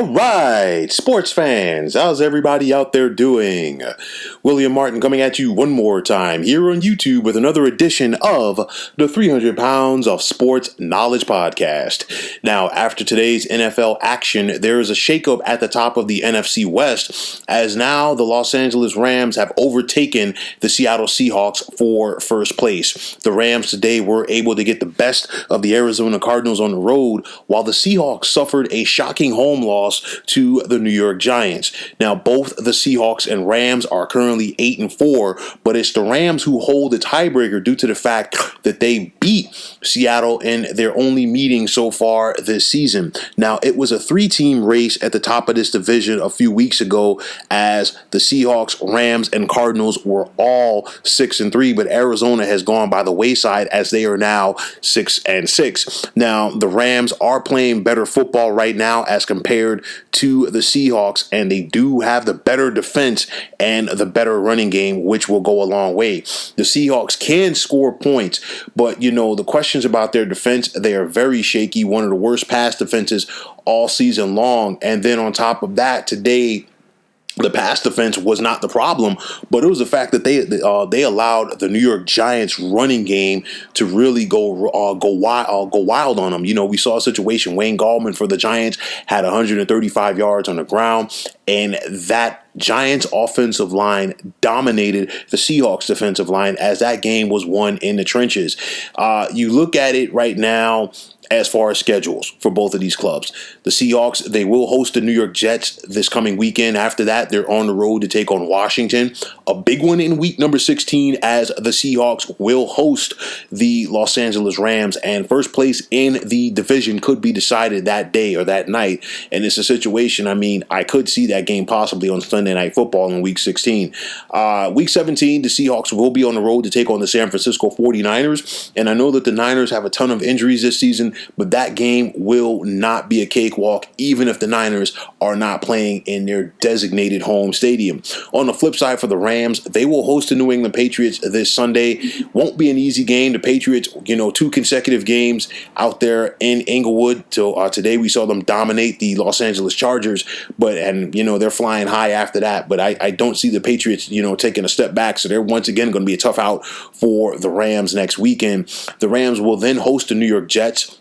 All right, sports fans, how's everybody out there doing? William Martin coming at you one more time here on YouTube with another edition of the 300 Pounds of Sports Knowledge Podcast. Now, after today's NFL action, there is a shakeup at the top of the NFC West, as now the Los Angeles Rams have overtaken the Seattle Seahawks for first place. The Rams today were able to get the best of the Arizona Cardinals on the road, while the Seahawks suffered a shocking home loss to the New York Giants. Now, both the Seahawks and Rams are currently 8-4, but it's the Rams who hold the tiebreaker due to the fact that they beat Seattle in their only meeting so far this season. Now, it was a three-team race at the top of this division a few weeks ago, as the Seahawks, Rams, and Cardinals were all 6-3, but Arizona has gone by the wayside as they are now 6-6. Now, the Rams are playing better football right now as compared to the Seahawks, and they do have the better defense and the better running game, which will go a long way. The Seahawks can score points, but the questions about their defense, they are very shaky, one of the worst pass defenses all season long. And then on top of that, today, the pass defense was not the problem, but it was the fact that they allowed the New York Giants running game to really go wild on them. We saw a situation. Wayne Gallman for the Giants had 135 yards on the ground, and that Giants offensive line dominated the Seahawks defensive line as that game was won in the trenches. You look at it right now as far as schedules for both of these clubs. The Seahawks, they will host the New York Jets this coming weekend. After that, they're on the road to take on Washington. A big one in week number 16, as the Seahawks will host the Los Angeles Rams, and first place in the division could be decided that day or that night. And it's a situation, I could see that game possibly on Sunday Night Football in week 16. Week 17, the Seahawks will be on the road to take on the San Francisco 49ers. And I know that the Niners have a ton of injuries this season, but that game will not be a cakewalk, even if the Niners are not playing in their designated home stadium. On the flip side, for the Rams, they will host the New England Patriots this Sunday. Won't be an easy game. The Patriots, 2 consecutive games out there in Inglewood. So today we saw them dominate the Los Angeles Chargers, and they're flying high after that. But I don't see the Patriots, taking a step back. So they're once again going to be a tough out for the Rams next weekend. The Rams will then host the New York Jets.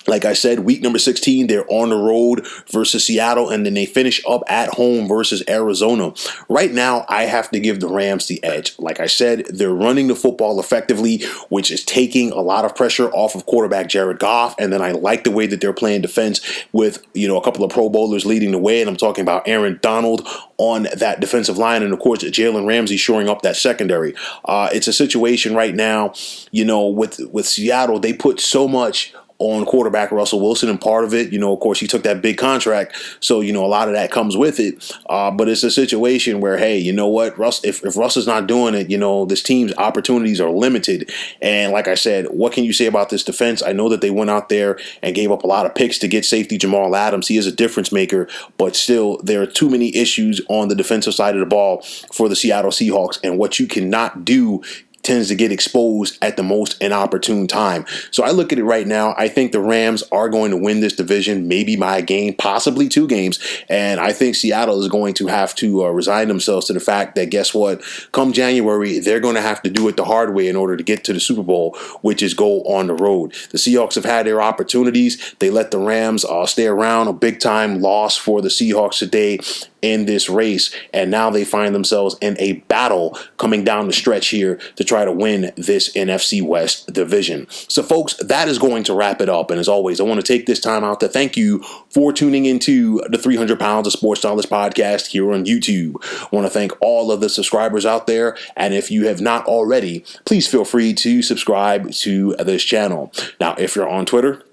Like I said, week number 16, they're on the road versus Seattle, and then they finish up at home versus Arizona. Right now, I have to give the Rams the edge. Like I said, they're running the football effectively, which is taking a lot of pressure off of quarterback Jared Goff. And then I like the way that they're playing defense with, a couple of Pro Bowlers leading the way. And I'm talking about Aaron Donald on that defensive line, and of course, Jalen Ramsey shoring up that secondary. It's a situation right now, with Seattle, they put so much on quarterback Russell Wilson, and part of it, of course, he took that big contract, so a lot of that comes with it. But it's a situation where, hey, you know what, if Russ is not doing it, this team's opportunities are limited. And like I said, what can you say about this defense? I know that they went out there and gave up a lot of picks to get safety Jamal Adams. He is a difference maker, but still, there are too many issues on the defensive side of the ball for the Seattle Seahawks, and what you cannot do tends to get exposed at the most inopportune time. So I look at it right now. I think the Rams are going to win this division, maybe by a game, possibly 2 games. And I think Seattle is going to have to resign themselves to the fact that, guess what? Come January, they're going to have to do it the hard way in order to get to the Super Bowl, which is go on the road. The Seahawks have had their opportunities. They let the Rams stay around. A big-time loss for the Seahawks today in this race, and now they find themselves in a battle coming down the stretch here to try to win this NFC West division. So folks, that is going to wrap it up, and as always, I want to take this time out to thank you for tuning into the 300 Pounds of Sports Knowledge podcast here on YouTube. I want to thank all of the subscribers out there, and if you have not already, please feel free to subscribe to this channel. Now, if you're on Twitter,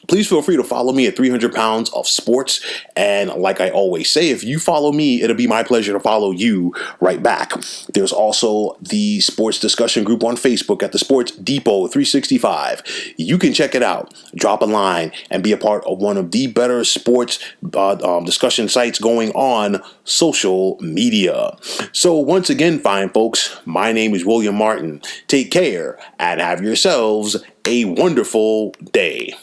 please feel free to follow me at 300 Pounds of Sports. And like I always say, if you follow me, it'll be my pleasure to follow you right back. There's also the sports discussion group on Facebook at the Sports Depot 365. You can check it out, drop a line, and be a part of one of the better sports discussion sites going on social media. So once again, fine folks, my name is William Martin. Take care and have yourselves a wonderful day.